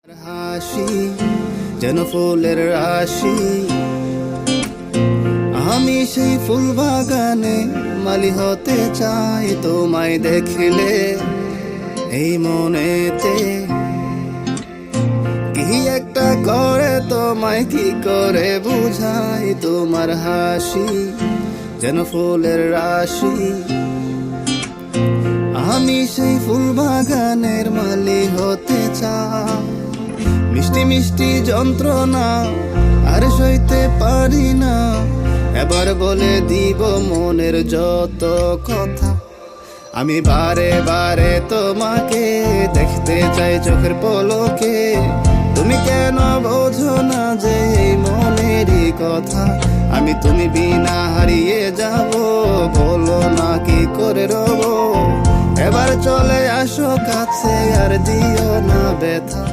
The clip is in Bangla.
হাসি যেন ফুলের রাশি, আমি সেই ফুল বাগানে মালি হতে চাই। তোমায় দেখিলে এই মনেতে কি একটা করে, তোমায় কি করে বুঝাই। তোমার হাসি যেন ফুলের রাশি, আমি সেই ফুল বাগানের মালি হতে চাই। মিষ্টি মিষ্টি যন্ত্রণা আর সইতে পারি না, এবার বলে দিব মনের যত কথা। আমি বারে বারে তোমাকে দেখতে চাই চোখের পলকে, তুমি কেন বোঝো না যে এই মনেরই কথা। আমি তুমি বিনা হারিয়ে যাব, বলো না কি করে রব। এবার চলে আসো কাছে, আর দিও না ব্যথা।